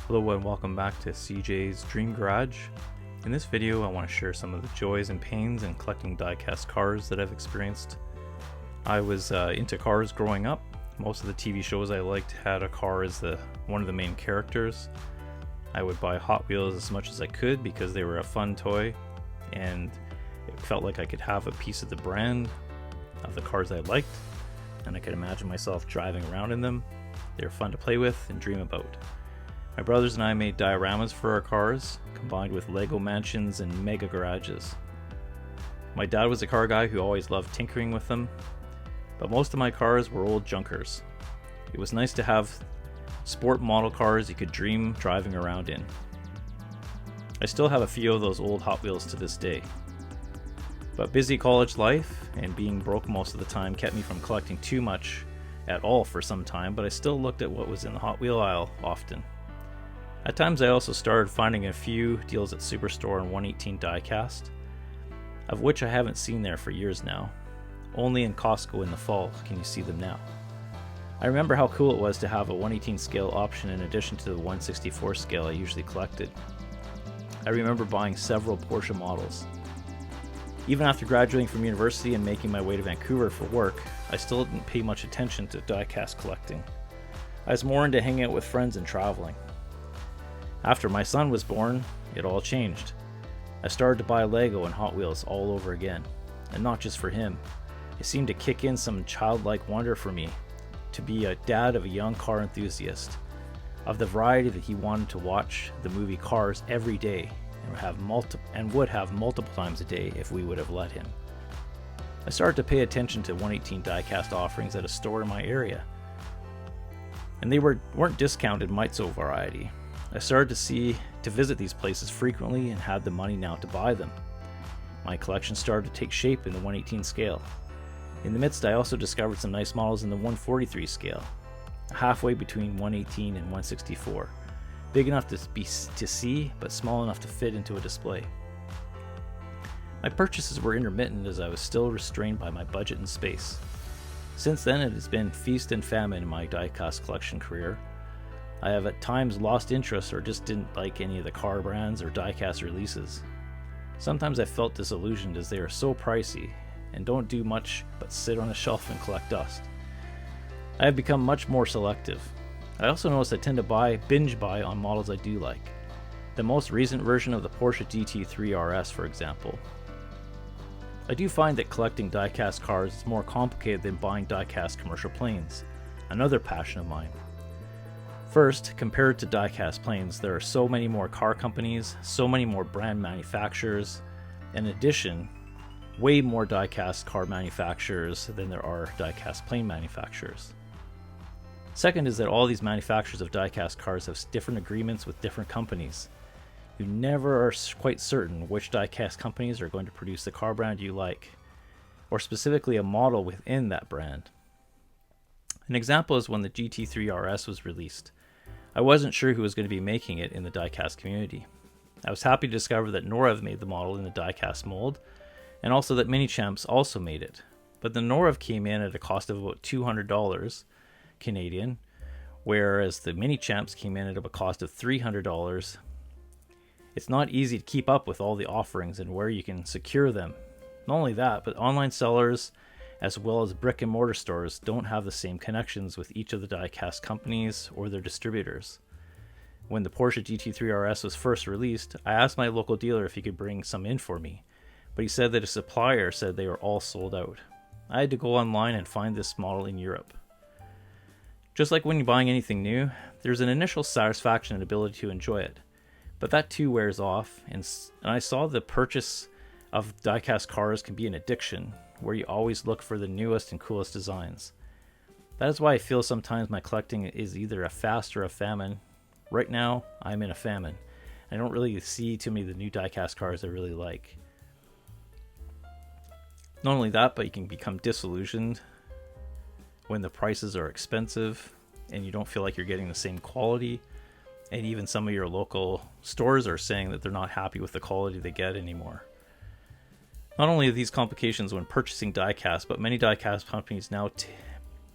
Hello and welcome back to CJ's Dream Garage. In this video I want to share some of the joys and pains in collecting die-cast cars that I've experienced. I was into cars growing up. Most of the TV shows I liked had a car as one of the main characters. I would buy Hot Wheels as much as I could because they were a fun toy and it felt like I could have a piece of the brand of the cars I liked, and I could imagine myself driving around in them. They were fun to play with and dream about. My brothers and I made dioramas for our cars, combined with Lego mansions and mega garages. My dad was a car guy who always loved tinkering with them, but most of my cars were old junkers. It was nice to have sport model cars you could dream driving around in. I still have a few of those old Hot Wheels to this day. But busy college life and being broke most of the time kept me from collecting too much at all for some time, but I still looked at what was in the Hot Wheel aisle often. At times I also started finding a few deals at Superstore and 118 Diecast, of which I haven't seen there for years now. Only in Costco in the fall can you see them now. I remember how cool it was to have a 118 scale option in addition to the 164 scale I usually collected. I remember buying several Porsche models. Even after graduating from university and making my way to Vancouver for work, I still didn't pay much attention to diecast collecting. I was more into hanging out with friends and traveling. After my son was born, it all changed. I started to buy Lego and Hot Wheels all over again, and not just for him. It seemed to kick in some childlike wonder for me to be a dad of a young car enthusiast, of the variety that he wanted to watch the movie Cars every day and would have multiple times a day if we would have let him. I started to pay attention to 118 diecast offerings at a store in my area, and they weren't discounted Mitzo variety. I started to visit these places frequently and had the money now to buy them. My collection started to take shape in the 118 scale. In the midst, I also discovered some nice models in the 143 scale, halfway between 118 and 164, big enough to see, but small enough to fit into a display. My purchases were intermittent as I was still restrained by my budget and space. Since then, it has been feast and famine in my diecast collection career. I have at times lost interest or just didn't like any of the car brands or diecast releases. Sometimes I felt disillusioned as they are so pricey and don't do much but sit on a shelf and collect dust. I have become much more selective. I also notice I tend to binge buy on models I do like. The most recent version of the Porsche GT3 RS, for example. I do find that collecting diecast cars is more complicated than buying diecast commercial planes, another passion of mine. First, compared to diecast planes, there are so many more car companies, so many more brand manufacturers. In addition, way more diecast car manufacturers than there are diecast plane manufacturers. Second is that all these manufacturers of diecast cars have different agreements with different companies. You never are quite certain which diecast companies are going to produce the car brand you like, or specifically a model within that brand. An example is when the GT3 RS was released. I wasn't sure who was going to be making it in the diecast community. I was happy to discover that Norev made the model in the diecast mold, and also that Minichamps also made it. But the Norev came in at a cost of about $200 Canadian, whereas the Minichamps came in at a cost of $300. It's not easy to keep up with all the offerings and where you can secure them. Not only that, but online sellers as well as brick and mortar stores don't have the same connections with each of the diecast companies or their distributors. When the Porsche GT3 RS was first released, I asked my local dealer if he could bring some in for me, but he said that a supplier said they were all sold out. I had to go online and find this model in Europe. Just like when you're buying anything new, there's an initial satisfaction and ability to enjoy it, but that too wears off, and I saw the purchase of diecast cars can be an addiction, where you always look for the newest and coolest designs. That is why I feel sometimes my collecting is either a fast or a famine. Right now, I'm in a famine. I don't really see too many of the new diecast cars I really like. Not only that, but you can become disillusioned when the prices are expensive and you don't feel like you're getting the same quality. And even some of your local stores are saying that they're not happy with the quality they get anymore. Not only are these complications when purchasing diecast, but many diecast companies now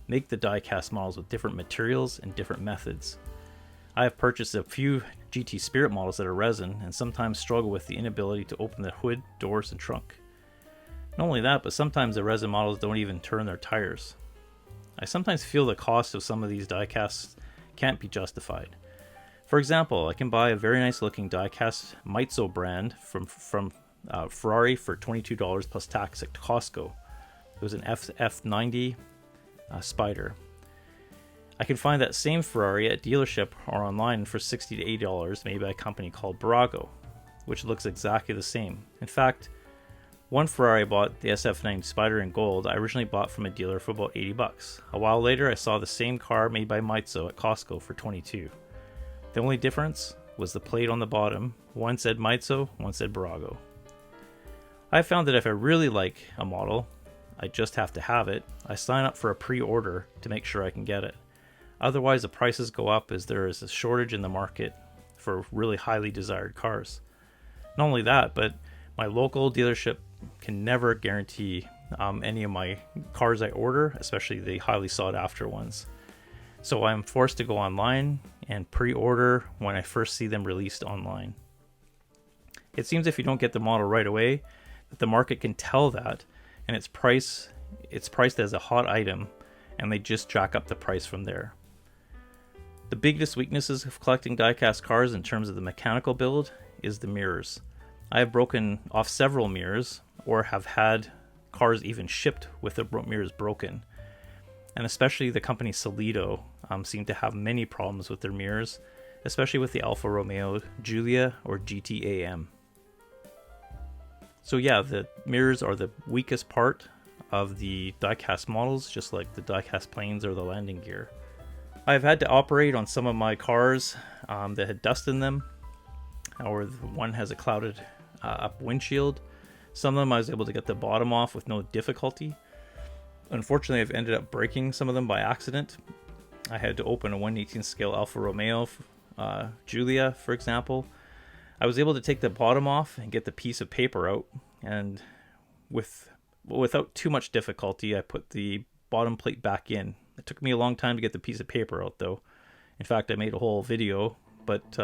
make the diecast models with different materials and different methods. I have purchased a few GT Spirit models that are resin and sometimes struggle with the inability to open the hood, doors, and trunk. Not only that, but sometimes the resin models don't even turn their tires. I sometimes feel the cost of some of these diecasts can't be justified. For example, I can buy a very nice looking diecast Maizo brand from Ferrari for $22 plus tax at Costco. It was an F90 Spider. I can find that same Ferrari at dealership or online for $60 to $80 made by a company called Brago, which looks exactly the same. In fact, one Ferrari I bought, the SF90 Spider in gold, I originally bought from a dealer for about $80. A while later, I saw the same car made by Maizo at Costco for $22. The only difference was the plate on the bottom. One said Maizo, one said Brago. I found that if I really like a model, I just have to have it. I sign up for a pre-order to make sure I can get it. Otherwise, the prices go up as there is a shortage in the market for really highly desired cars. Not only that, but my local dealership can never guarantee any of my cars I order, especially the highly sought after ones. So I'm forced to go online and pre-order when I first see them released online. It seems if you don't get the model right away, that the market can tell that, and it's priced as a hot item, and they just jack up the price from there. The biggest weaknesses of collecting diecast cars in terms of the mechanical build is the mirrors. I have broken off several mirrors, or have had cars even shipped with the mirrors broken. And especially the company Solido seem to have many problems with their mirrors, especially with the Alfa Romeo Giulia or GT-AM. So yeah, the mirrors are the weakest part of the diecast models, just like the diecast planes or the landing gear. I've had to operate on some of my cars that had dust in them, or one has a clouded up windshield. Some of them I was able to get the bottom off with no difficulty. Unfortunately, I've ended up breaking some of them by accident. I had to open a 1/18 scale Alfa Romeo Giulia, for example. I was able to take the bottom off and get the piece of paper out, and without too much difficulty, I put the bottom plate back in. It took me a long time to get the piece of paper out, though. In fact, I made a whole video, but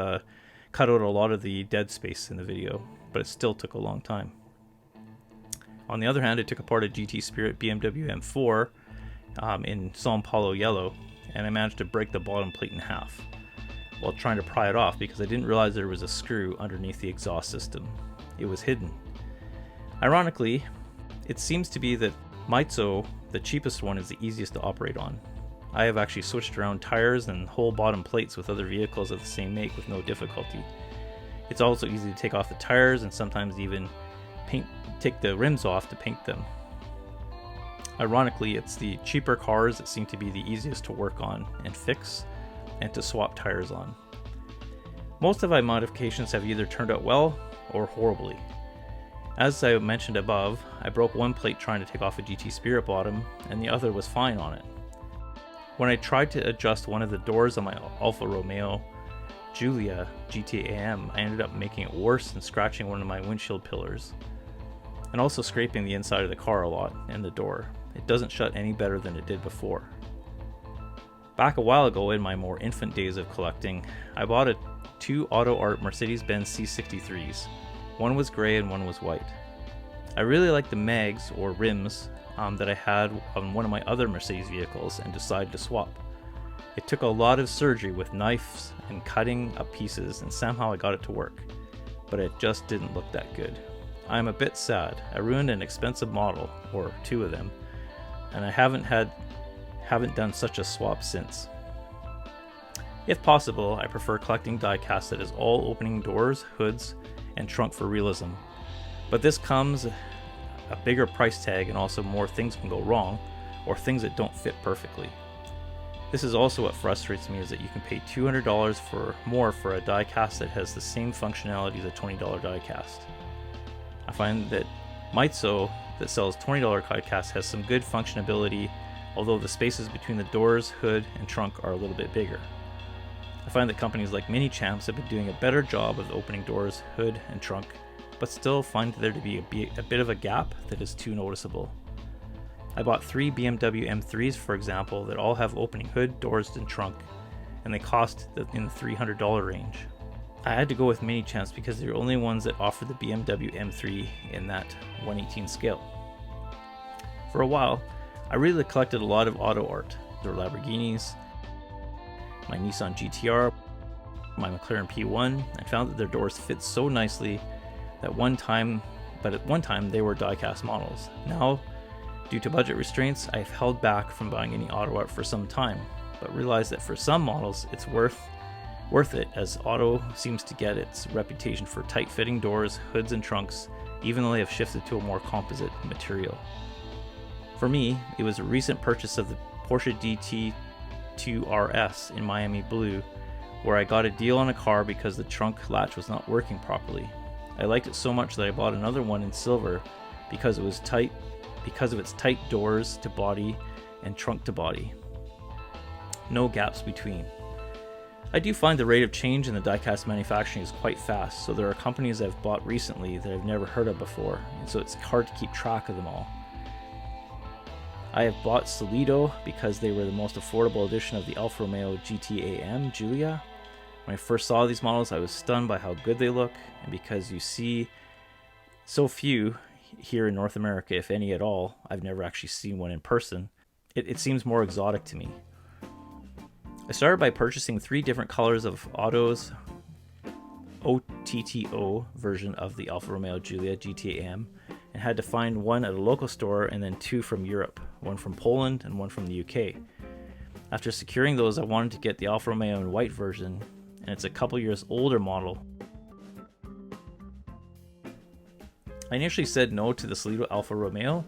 cut out a lot of the dead space in the video, but it still took a long time. On the other hand, I took apart a GT Spirit BMW M4 in Sao Paulo yellow, and I managed to break the bottom plate in half while trying to pry it off because I didn't realize there was a screw underneath the exhaust system. It was hidden. Ironically, it seems to be that Maizo, the cheapest one, is the easiest to operate on. I have actually switched around tires and whole bottom plates with other vehicles of the same make with no difficulty. It's also easy to take off the tires and sometimes even take the rims off to paint them. Ironically, it's the cheaper cars that seem to be the easiest to work on and fix and to swap tires on. Most of my modifications have either turned out well or horribly. As I mentioned above, I broke one plate trying to take off a GT Spirit bottom and the other was fine on it. When I tried to adjust one of the doors on my Alfa Romeo Giulia GT-AM, I ended up making it worse and scratching one of my windshield pillars, and also scraping the inside of the car a lot and the door. It doesn't shut any better than it did before. Back a while ago, in my more infant days of collecting, I bought two Auto Art Mercedes-Benz C63s. One was gray and one was white. I really liked the mags or rims that I had on one of my other Mercedes vehicles and decided to swap. It took a lot of surgery with knives and cutting up pieces, and somehow I got it to work, but it just didn't look that good. I'm a bit sad. I ruined an expensive model, or two of them, and I haven't done such a swap since. If possible, I prefer collecting diecast that is all opening doors, hoods, and trunk for realism. But this comes a bigger price tag, and also more things can go wrong, or things that don't fit perfectly. This is also what frustrates me, is that you can pay $200 more for a diecast that has the same functionality as a $20 diecast. I find that Maizo, that sells $20 diecast, has some good functionality, although the spaces between the doors, hood, and trunk are a little bit bigger. I find that companies like Mini Champs have been doing a better job of opening doors, hood, and trunk, but still find there to be a bit of a gap that is too noticeable. I bought 3 BMW M3s, for example, that all have opening hood, doors, and trunk, and they cost in the $300 range. I had to go with Mini Champs because they're the only ones that offer the BMW M3 in that 1/18 scale. For a while, I really collected a lot of auto art. There were Lamborghinis, my Nissan GTR, my McLaren P1, and found that their doors fit so nicely that at one time they were diecast models. Now, due to budget restraints, I've held back from buying any auto art for some time, but realized that for some models it's worth it, as auto seems to get its reputation for tight-fitting doors, hoods, and trunks, even though they have shifted to a more composite material. For me, it was a recent purchase of the Porsche GT2 RS in Miami Blue, where I got a deal on a car because the trunk latch was not working properly. I liked it so much that I bought another one in silver because of its tight doors to body and trunk to body. No gaps between. I do find the rate of change in the diecast manufacturing is quite fast, so there are companies I've bought recently that I've never heard of before, and so it's hard to keep track of them all. I have bought Solido because they were the most affordable edition of the Alfa Romeo GT Giulia. When I first saw these models, I was stunned by how good they look, and because you see so few here in North America, if any at all, I've never actually seen one in person, it seems more exotic to me. I started by purchasing 3 different colors of Otto's OTTO version of the Alfa Romeo Giulia GT AM, and had to find one at a local store and then 2 from Europe, one from Poland and one from the UK. After securing those, I wanted to get the Alfa Romeo in white version, and it's a couple years older model. I initially said no to the Solido Alfa Romeo,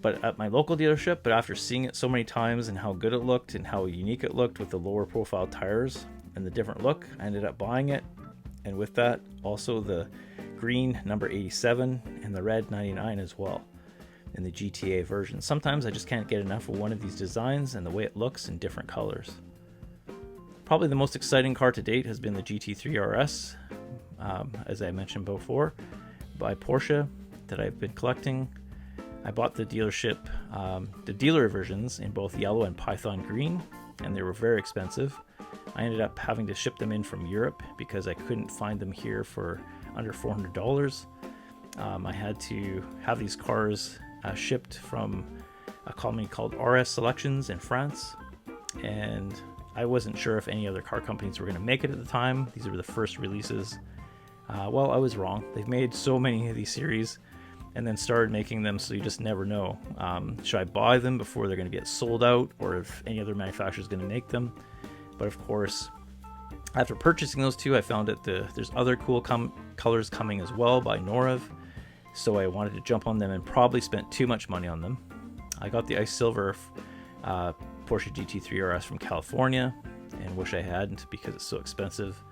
but at my local dealership, but after seeing it so many times and how good it looked and how unique it looked with the lower profile tires and the different look, I ended up buying it. And with that, also the green number 87 and the red 99 as well in the GTA version. Sometimes I just can't get enough of one of these designs and the way it looks in different colors. Probably the most exciting car to date has been the GT3 RS, as I mentioned before, by Porsche, that I've been collecting. I bought the dealership, the dealer versions in both yellow and python green, and they were very expensive. I ended up having to ship them in from Europe because I couldn't find them here for under $400. I had to have these cars shipped from a company called RS Selections in France, and I wasn't sure if any other car companies were going to make it at the time. These were the first releases. Well, I was wrong. They've made so many of these series and then started making them, so you just never know. Should I buy them before they're going to get sold out, or if any other manufacturer is going to make them? But of course, after purchasing those 2, I found that there's other cool colors coming as well by Norev, so I wanted to jump on them and probably spent too much money on them. I got the ice silver Porsche GT3 RS from California, and wish I hadn't because it's so expensive.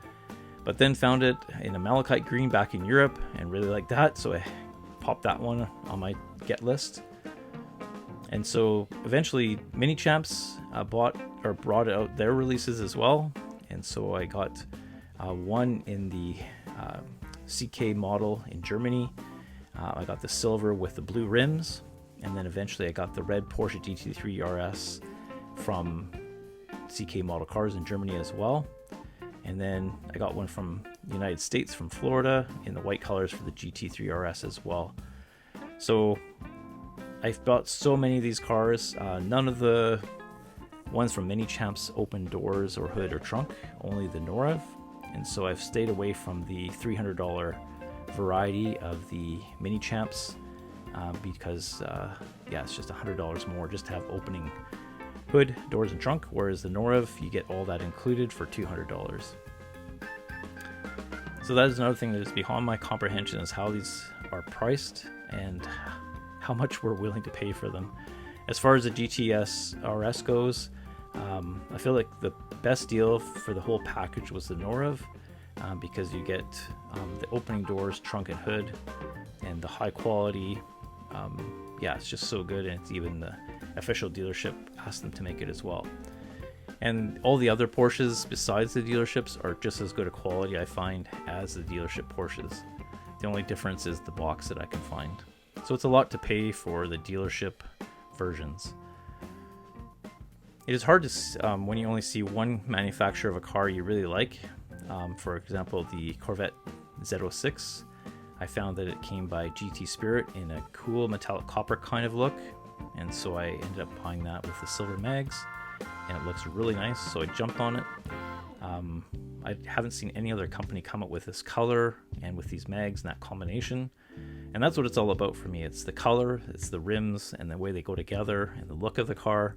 But then found it in a malachite green back in Europe and really liked that, so I popped that one on my get list. And so eventually Mini Champs brought out their releases as well, and so I got one in the CK model in Germany. I got the silver with the blue rims, and then eventually I got the red Porsche GT3 RS from CK model cars in Germany as well. And then I got one from the United States, from Florida, in the white colors for the GT3 RS as well. So I've bought so many of these cars. None of the ones from Mini Champs open doors or hood or trunk, only the Norev. And so I've stayed away from the $300 variety of the Mini Champs because it's just $100 more just to have opening hood, doors, and trunk, whereas the Norev, you get all that included for $200. So that is another thing that is beyond my comprehension, is how these are priced and how much we're willing to pay for them. As far as the GTS RS goes, I feel like the best deal for the whole package was the Norev, because you get the opening doors, trunk, and hood, and the high quality. It's just so good, and it's even the official dealership asked them to make it as well. And all the other Porsches besides the dealerships are just as good a quality, I find, as the dealership Porsches. The only difference is the box that I can find. So it's a lot to pay for the dealership versions. It is hard to, when you only see one manufacturer of a car you really like. For example, the Corvette Z06. I found that it came by GT Spirit in a cool metallic copper kind of look, and so I ended up buying that with the silver mags, and it looks really nice, so I jumped on it. I haven't seen any other company come up with this color and with these mags and that combination, and that's what it's all about for me. It's the color, it's the rims, and the way they go together, and the look of the car.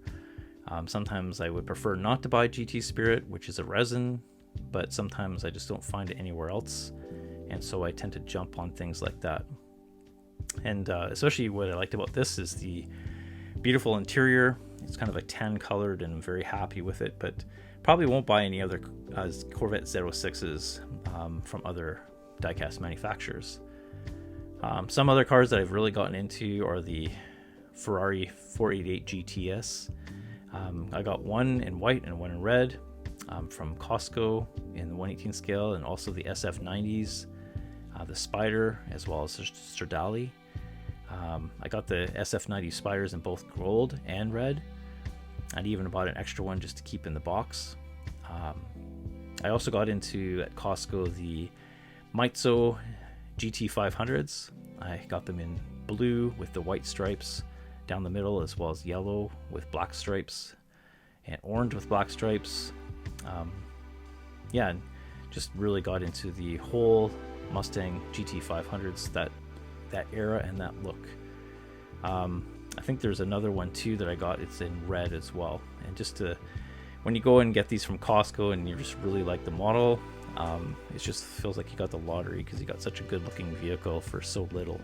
Sometimes I would prefer not to buy GT Spirit, which is a resin, but sometimes I just don't find it anywhere else, and so I tend to jump on things like that. And especially what I liked about this is the beautiful interior. It's kind of a tan colored, and I'm very happy with it, but probably won't buy any other Corvette Z06s from other diecast manufacturers. Some other cars that I've really gotten into are the Ferrari 488 GTS. I got one in white and one in red from Costco in the 1/18 scale, and also the SF90s, the Spider, as well as the Stradale. I got the SF90 Spiders in both gold and red. I even bought an extra one just to keep in the box. I also got into, at Costco, the Maizo GT500s. I got them in blue with the white stripes down the middle, as well as yellow with black stripes and orange with black stripes. Yeah, and just really got into the whole Mustang GT500s, that era and that look. I think there's another one too that I got. It's in red as well. And just when you go and get these from Costco and you just really like the model, it just feels like you got the lottery because you got such a good looking vehicle for so little.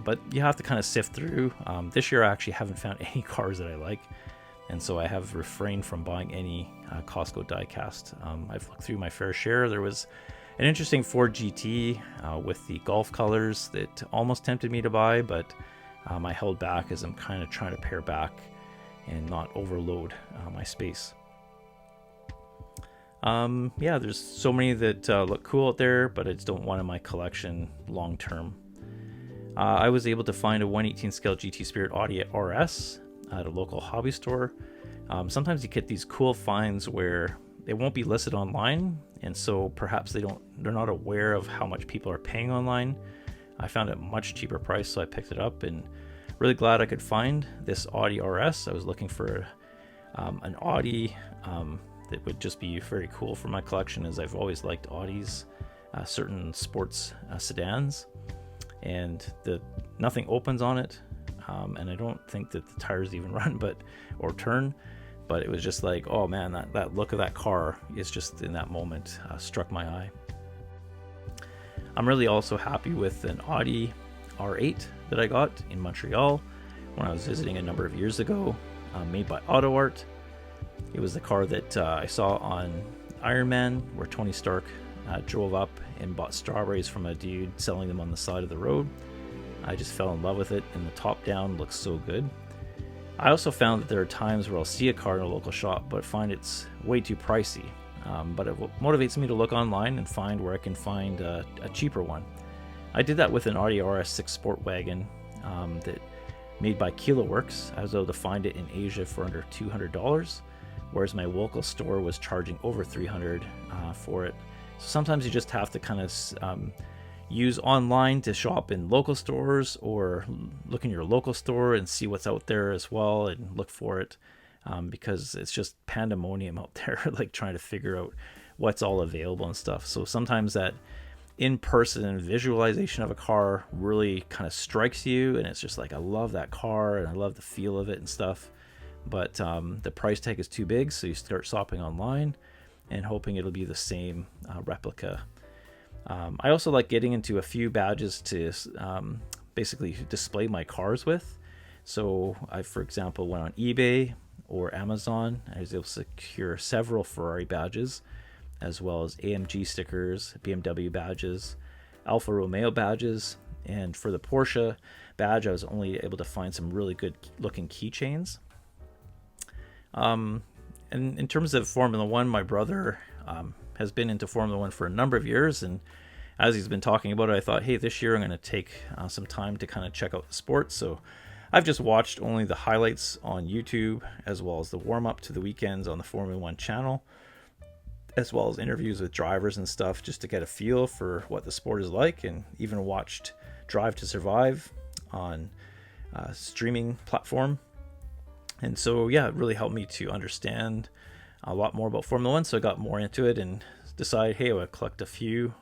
But you have to kind of sift through. This year I actually haven't found any cars that I like, and so I have refrained from buying any Costco diecast. I've looked through my fair share. There was an interesting Ford GT with the Golf colors that almost tempted me to buy, but I held back as I'm kind of trying to pare back and not overload my space. Yeah, there's so many that look cool out there, but I just don't want in my collection long term. I was able to find a 1/18 scale GT Spirit Audi RS at a local hobby store. Sometimes you get these cool finds where they won't be listed online, and so perhaps they're not aware of how much people are paying online. I found it at a much cheaper price, so I picked it up, and really glad I could find this Audi RS. I was looking for an Audi that would just be very cool for my collection, as I've always liked Audis, certain sports sedans, and nothing opens on it, and I don't think that the tires even run or turn, but it was just like, oh man, that look of that car is just, in that moment, struck my eye. I'm really also happy with an Audi R8 that I got in Montreal when I was visiting a number of years ago, made by Auto Art. It was the car that I saw on Iron Man, where Tony Stark drove up and bought strawberries from a dude selling them on the side of the road. I just fell in love with it, and the top down looks so good. I also found that there are times where I'll see a car in a local shop but find it's way too pricey, but it motivates me to look online and find where I can find a cheaper one. I did that with an Audi RS6 Sport Wagon that made by KiloWorks. I was able to find it in Asia for under $200, whereas my local store was charging over $300 for it. So sometimes you just have to kind of use online to shop in local stores, or look in your local store and see what's out there as well and look for it, because it's just pandemonium out there, like trying to figure out what's all available and stuff. So sometimes that in-person visualization of a car really kind of strikes you, and it's just like, I love that car and I love the feel of it and stuff, but the price tag is too big, so you start shopping online and hoping it'll be the same replica. I also like getting into a few badges to basically display my cars with. So I, for example, went on eBay or Amazon. I was able to secure several Ferrari badges, as well as AMG stickers, BMW badges, Alfa Romeo badges, and for the Porsche badge, I was only able to find some really good looking keychains. And in terms of Formula One, my brother has been into Formula One for a number of years, and as he's been talking about it, I thought, hey, this year I'm going to take some time to kind of check out the sport. So I've just watched only the highlights on YouTube, as well as the warm-up to the weekends on the Formula One channel, as well as interviews with drivers and stuff, just to get a feel for what the sport is like, and even watched Drive to Survive on a streaming platform. And so, yeah, it really helped me to understand a lot more about Formula One, so I got more into it and decided, hey, I would collect a few.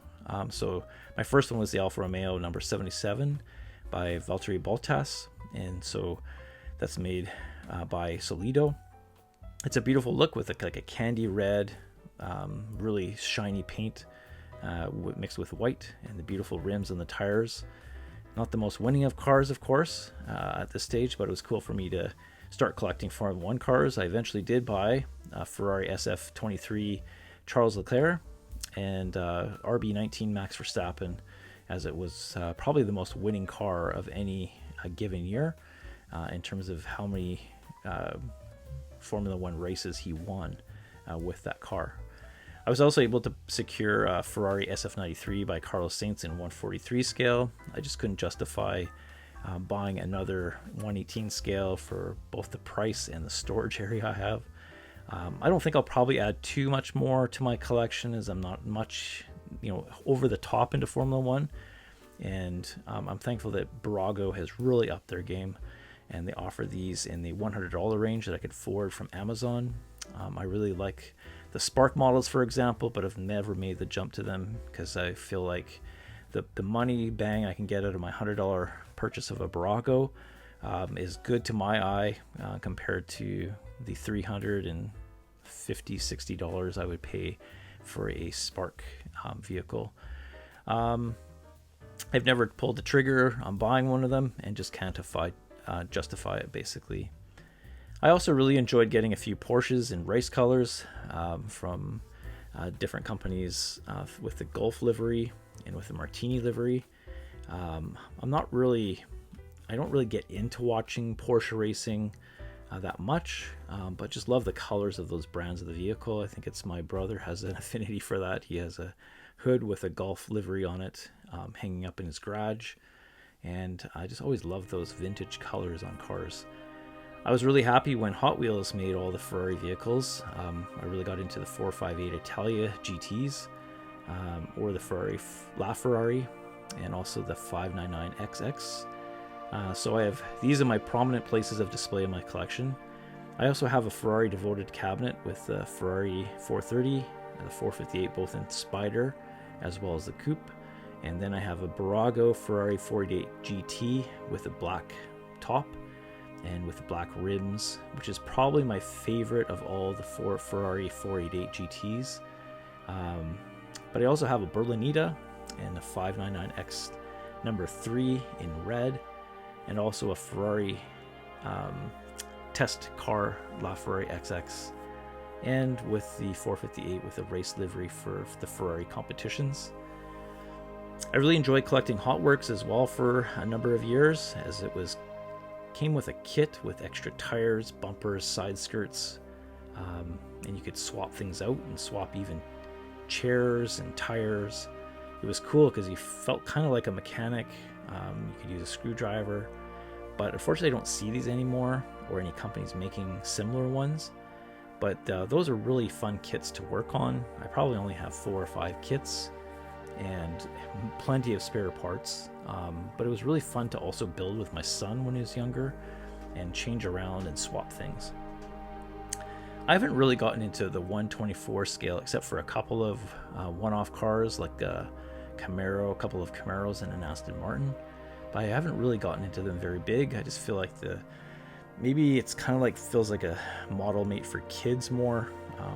So my first one was the Alfa Romeo number 77 by Valtteri Bottas, and so that's made by Solido. It's a beautiful look with like a candy red, really shiny paint mixed with white, and the beautiful rims and the tires. Not the most winning of cars, of course, at this stage, but it was cool for me to start collecting Formula One cars. I eventually did buy a Ferrari SF23 Charles Leclerc and RB19 Max Verstappen, as it was probably the most winning car of any given year in terms of how many Formula One races he won with that car. I was also able to secure a Ferrari SF93 by Carlos Sainz in 143 scale. I just couldn't justify buying another 118 scale for both the price and the storage area I have. I don't think I'll probably add too much more to my collection, as I'm not much, over the top into Formula One. And I'm thankful that Barago has really upped their game, and they offer these in the $100 range that I could forward from Amazon. I really like the Spark models, for example, but I've never made the jump to them because I feel like the money bang I can get out of my $100 purchase of a Barago is good to my eye compared to the $350, $60 I would pay for a Spark vehicle. I've never pulled the trigger on buying one of them and just can't justify it, basically. I also really enjoyed getting a few Porsches in race colors from different companies with the Gulf livery and with the Martini livery. I don't really get into watching Porsche racing that much, but just love the colors of those brands of the vehicle. I think it's my brother has an affinity for that. He has a hood with a Gulf livery on it hanging up in his garage, and I just always love those vintage colors on cars. I was really happy when Hot Wheels made all the Ferrari vehicles. I really got into the 458 Italia GTs, or the Ferrari LaFerrari, and also the 599XX. So I have these in my prominent places of display in my collection. I also have a Ferrari devoted cabinet with the Ferrari 430 and the 458, both in Spider as well as the Coupe. And then I have a Barago Ferrari 488 GT with a black top and with black rims, which is probably my favorite of all the four Ferrari 488 GTs. But I also have a Berlinetta and a 599X number 3 in red, and also a Ferrari test car LaFerrari XX, and with the 458 with a race livery for the Ferrari competitions. I really enjoyed collecting Hot Works as well for a number of years, as it came with a kit with extra tires, bumpers, side skirts, and you could swap things out and swap even chairs and tires. It was cool because you felt kind of like a mechanic. You could use a screwdriver, but unfortunately I don't see these anymore, or any companies making similar ones. But those are really fun kits to work on. I probably only have 4 or 5 kits and plenty of spare parts, but it was really fun to also build with my son when he was younger and change around and swap things. I haven't really gotten into the 124 scale except for a couple of one-off cars like a Camaro, a couple of Camaros and an Aston Martin, but I haven't really gotten into them very big. I just feel like maybe it's kind of like feels like a model made for kids more.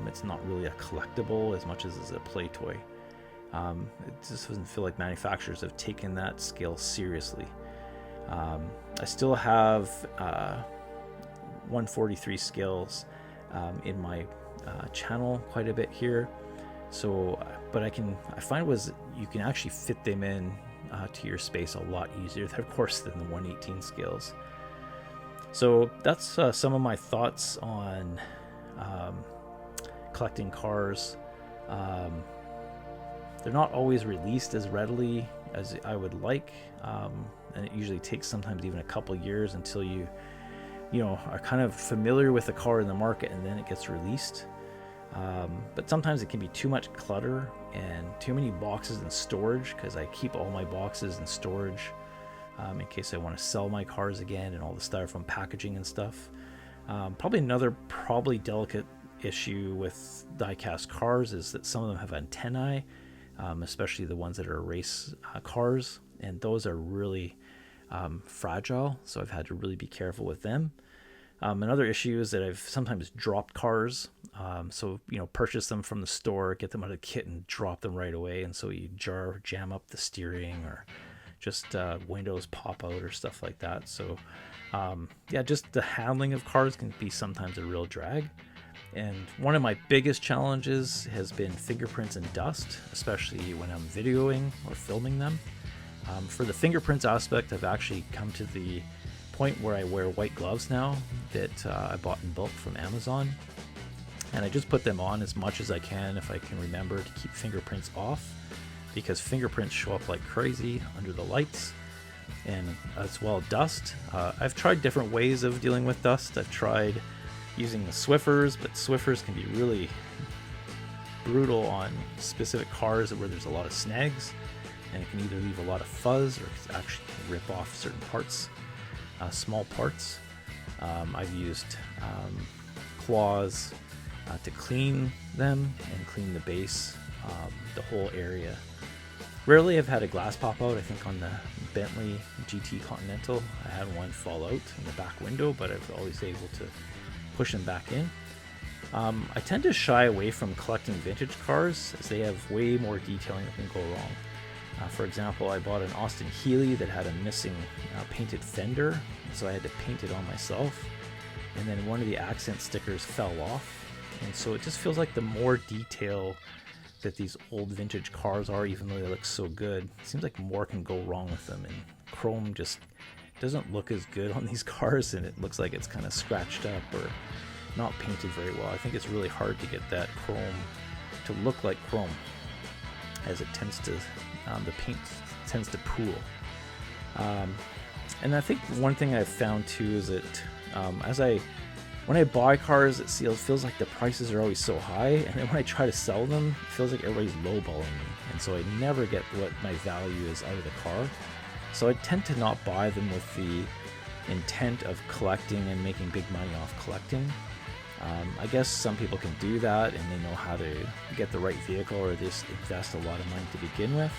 It's not really a collectible as much as it's a play toy. It just doesn't feel like manufacturers have taken that scale seriously. I still have 143 scales in my channel quite a bit here. So, but I find you can actually fit them in to your space a lot easier, of course, than the 118 scales. So that's some of my thoughts on collecting cars. They're not always released as readily as I would like, and it usually takes sometimes even a couple years until you know, are kind of familiar with the car in the market, and then it gets released. But sometimes it can be too much clutter and too many boxes in storage, because I keep all my boxes in storage in case I want to sell my cars again, and all the styrofoam packaging and stuff. Probably another delicate issue with diecast cars is that some of them have antennae, especially the ones that are race cars, and those are really fragile, so I've had to really be careful with them. Another issue is that I've sometimes dropped cars, so you know, purchase them from the store, get them out of the kit, and drop them right away, and so you jam up the steering, or just windows pop out or stuff like that. So yeah, just the handling of cars can be sometimes a real drag. And one of my biggest challenges has been fingerprints and dust, especially when I'm videoing or filming them. For the fingerprints aspect, I've actually come to the point where I wear white gloves now that I bought in bulk from Amazon, and I just put them on as much as I can if I can remember to keep fingerprints off, because fingerprints show up like crazy under the lights, and as well dust. I've tried different ways of dealing with dust. I've tried using the Swiffers, but Swiffers can be really brutal on specific cars where there's a lot of snags, and it can either leave a lot of fuzz or it actually can rip off certain parts, small parts. I've used claws to clean them and clean the base, the whole area. Rarely I've had a glass pop out. I think on the Bentley GT Continental I had one fall out in the back window, but I was always able to push them back in. I tend to shy away from collecting vintage cars, as they have way more detailing that can go wrong. For example, I bought an Austin Healey that had a missing painted fender, so I had to paint it on myself, and then one of the accent stickers fell off, and so it just feels like the more detail that these old vintage cars are, even though they look so good, it seems like more can go wrong with them, and chrome just doesn't look as good on these cars, and it looks like it's kind of scratched up or not painted very well. I think it's really hard to get that chrome to look like chrome, as it tends to, the paint tends to pool. And I think one thing I've found too is that when I buy cars, it feels like the prices are always so high, and then when I try to sell them, it feels like everybody's lowballing me, and so I never get what my value is out of the car. So I tend to not buy them with the intent of collecting and making big money off collecting. I guess some people can do that, and they know how to get the right vehicle, or just invest a lot of money to begin with.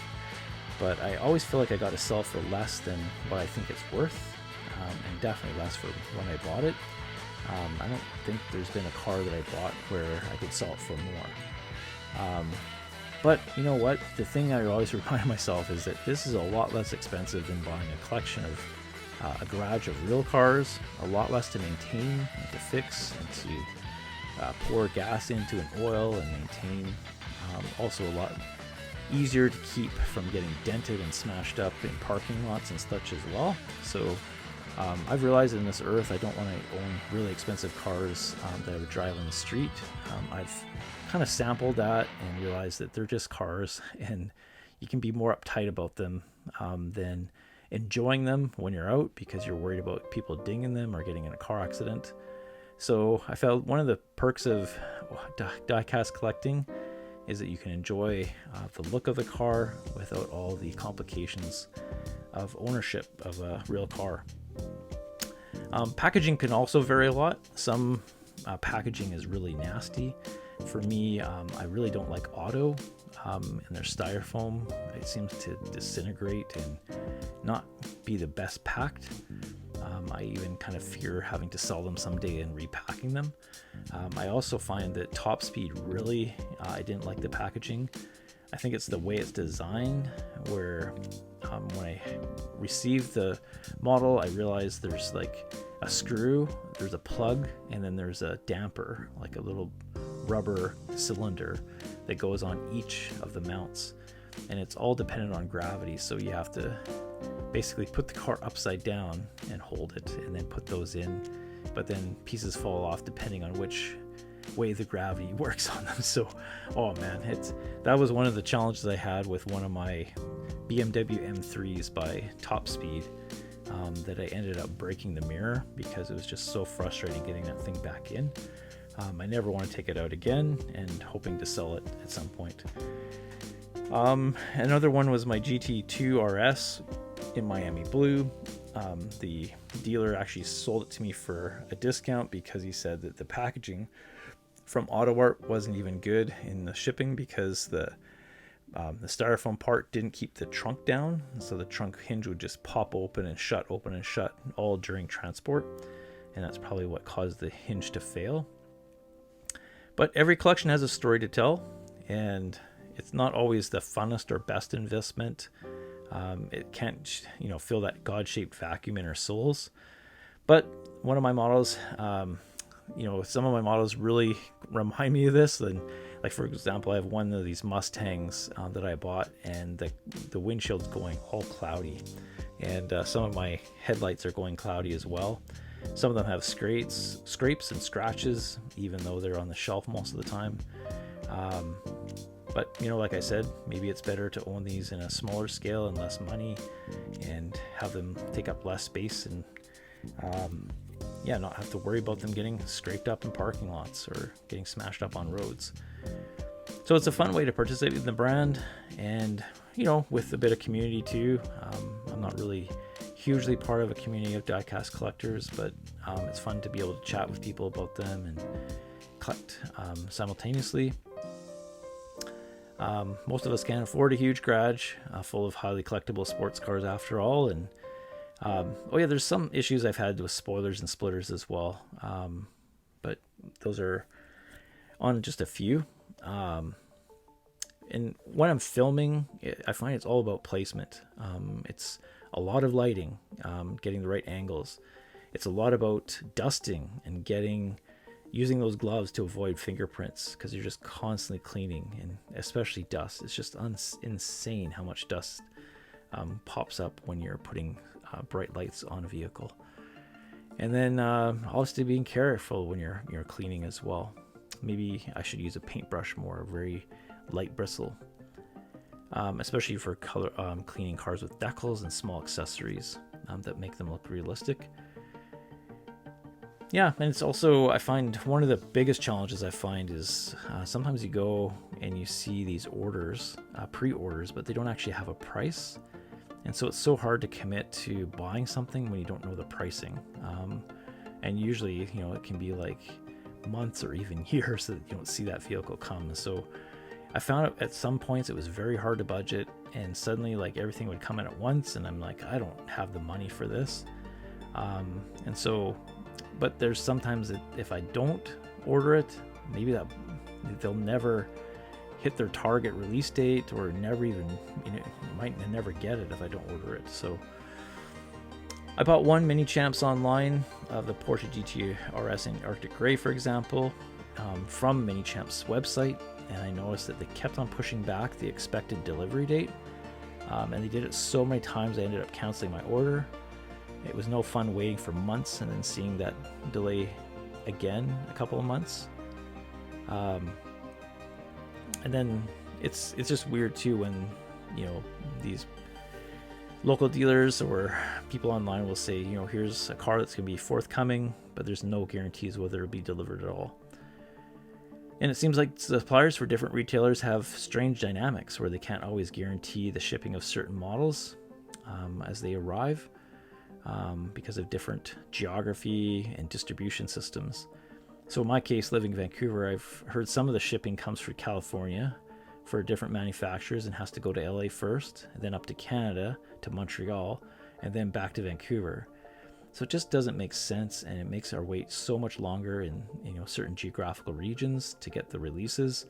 But I always feel like I got to sell for less than what I think it's worth, and definitely less for when I bought it. I don't think there's been a car that I bought where I could sell it for more. But you know what? The thing I always remind myself is that this is a lot less expensive than buying a collection of a garage of real cars, a lot less to maintain and to fix and to pour gas into and oil and maintain. Also a lot easier to keep from getting dented and smashed up in parking lots and such as well. So I've realized in this earth I don't want to own really expensive cars that I would drive on the street. I've kind of sampled that and realized that they're just cars, and you can be more uptight about them than enjoying them when you're out, because you're worried about people dinging them or getting in a car accident. So I felt one of the perks of diecast collecting is that you can enjoy the look of the car without all the complications of ownership of a real car. Packaging can also vary a lot. Some packaging is really nasty. For me, I really don't like auto, and their styrofoam. It seems to disintegrate and not be the best packed. I even kind of fear having to sell them someday and repacking them. I also find that Top Speed really, I didn't like the packaging. I think it's the way it's designed, where when I received the model, I realized there's like a screw, there's a plug, and then there's a damper, like a little rubber cylinder that goes on each of the mounts, and it's all dependent on gravity, so you have to basically put the car upside down and hold it and then put those in, but then pieces fall off depending on which way the gravity works on them. So oh man, that was one of the challenges I had with one of my BMW M3s by Top Speed that I ended up breaking the mirror because it was just so frustrating getting that thing back in. I never want to take it out again, and hoping to sell it at some point. Another one was my GT2 RS in Miami Blue. The dealer actually sold it to me for a discount because he said that the packaging from AutoArt wasn't even good in the shipping because the styrofoam part didn't keep the trunk down, so the trunk hinge would just pop open and shut all during transport, and that's probably what caused the hinge to fail. But every collection has a story to tell, and it's not always the funnest or best investment. It can't, fill that God-shaped vacuum in our souls. But one of my models, some of my models really remind me of this. And like, for example, I have one of these Mustangs that I bought, and the windshield's going all cloudy, and some of my headlights are going cloudy as well. Some of them have scrapes and scratches, even though they're on the shelf most of the time. But, like I said, maybe it's better to own these in a smaller scale and less money, and have them take up less space, and not have to worry about them getting scraped up in parking lots or getting smashed up on roads. So it's a fun way to participate in the brand, and, with a bit of community too. I'm not really hugely part of a community of diecast collectors, but it's fun to be able to chat with people about them and collect simultaneously. Most of us can't afford a huge garage full of highly collectible sports cars after all, and there's some issues I've had with spoilers and splitters as well, but those are on just a few. And when I'm filming, I find it's all about placement. It's a lot of lighting, getting the right angles. It's a lot about dusting and using those gloves to avoid fingerprints, because you're just constantly cleaning, and especially dust. It's just insane how much dust pops up when you're putting bright lights on a vehicle. And then obviously being careful when you're cleaning as well. Maybe I should use a paintbrush more, very light bristle, especially for color cleaning cars with decals and small accessories that make them look realistic. Yeah, and it's also, I find one of the biggest challenges I find is sometimes you go and you see these orders, pre-orders, but they don't actually have a price. And so it's so hard to commit to buying something when you don't know the pricing. And usually, it can be like months or even years that you don't see that vehicle come. So I found at some points it was very hard to budget, and suddenly like everything would come in at once, and I'm like, I don't have the money for this. And so, but there's sometimes that if I don't order it, maybe that they'll never hit their target release date, or never even, might never get it if I don't order it. So I bought one Mini Champs online of the Porsche GT RS in Arctic Grey, for example, from Mini Champs' website, and I noticed that they kept on pushing back the expected delivery date, and they did it so many times I ended up canceling my order. It was no fun waiting for months and then seeing that delay again a couple of months. And then it's just weird too when these local dealers or people online will say, here's a car that's going to be forthcoming, but there's no guarantees whether it'll be delivered at all. And it seems like suppliers for different retailers have strange dynamics where they can't always guarantee the shipping of certain models as they arrive, because of different geography and distribution systems. So in my case, living in Vancouver, I've heard some of the shipping comes from California for different manufacturers and has to go to LA first, and then up to Canada, to Montreal, and then back to Vancouver. So it just doesn't make sense, and it makes our wait so much longer in certain geographical regions to get the releases.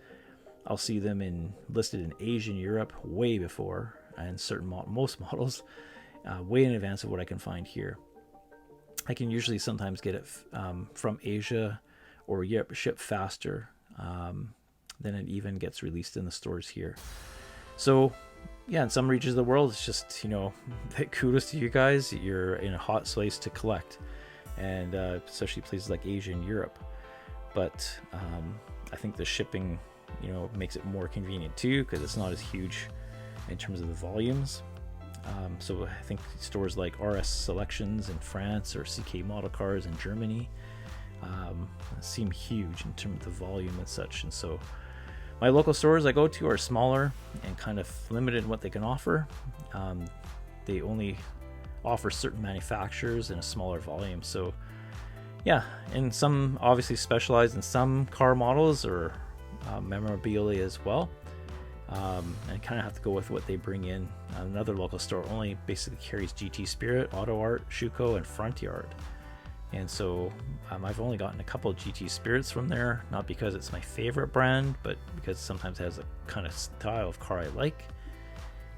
I'll see them listed in Asia and Europe way before, and most models way in advance of what I can find here. I can usually sometimes get it from Asia or Europe shipped faster than it even gets released in the stores here. So yeah, in some regions of the world, it's just, kudos to you guys. You're in a hot place to collect, and especially places like Asia and Europe. But I think the shipping, makes it more convenient too, because it's not as huge in terms of the volumes. So I think stores like RS Selections in France or CK Model Cars in Germany seem huge in terms of the volume and such. And so my local stores I go to are smaller and kind of limited in what they can offer. They only offer certain manufacturers in a smaller volume. So yeah, and some obviously specialize in some car models or memorabilia as well. And kind of have to go with what they bring in. Another local store only basically carries GT Spirit, Auto Art, Schuco, and Front Yard. And so I've only gotten a couple of GT Spirits from there, not because it's my favorite brand, but because sometimes it has a kind of style of car I like.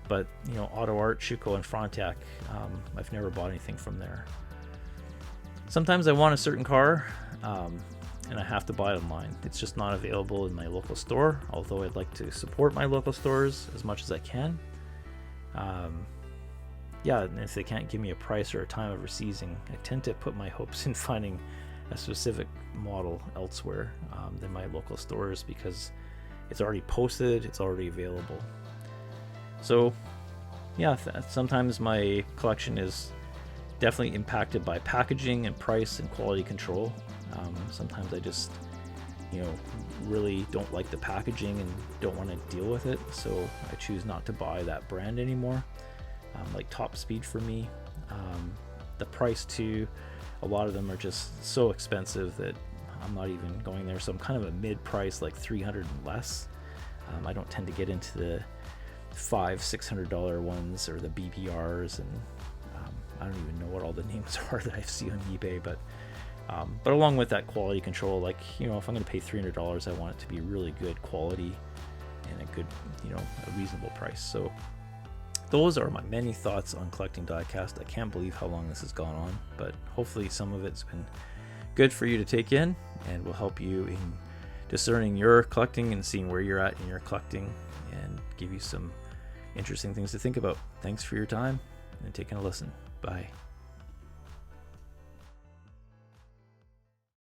But you know, Auto Art, Schuco, and Frontiac, I've never bought anything from there. Sometimes I want a certain car, and I have to buy it online. It's just not available in my local store, although I'd like to support my local stores as much as I can. Yeah, and if they can't give me a price or a time of receiving, I tend to put my hopes in finding a specific model elsewhere than my local stores, because it's already posted, it's already available. So yeah, sometimes my collection is definitely impacted by packaging and price and quality control. Sometimes I just, you know, really don't like the packaging and don't want to deal with it, so I choose not to buy that brand anymore. Like Top Speed for me, the price too, a lot of them are just so expensive that I'm not even going there. So I'm kind of a mid-price, like $300 and less. I don't tend to get into the $500-$600 ones or the BBRs, and I don't even know what all the names are that I see on eBay, but along with that quality control, like, you know, if I'm going to pay $300, I want it to be really good quality and a good, you know, a reasonable price. So those are my many thoughts on collecting diecast. I can't believe how long this has gone on, but hopefully some of it's been good for you to take in and will help you in discerning your collecting and seeing where you're at in your collecting, and give you some interesting things to think about. Thanks for your time and taking a listen. Bye.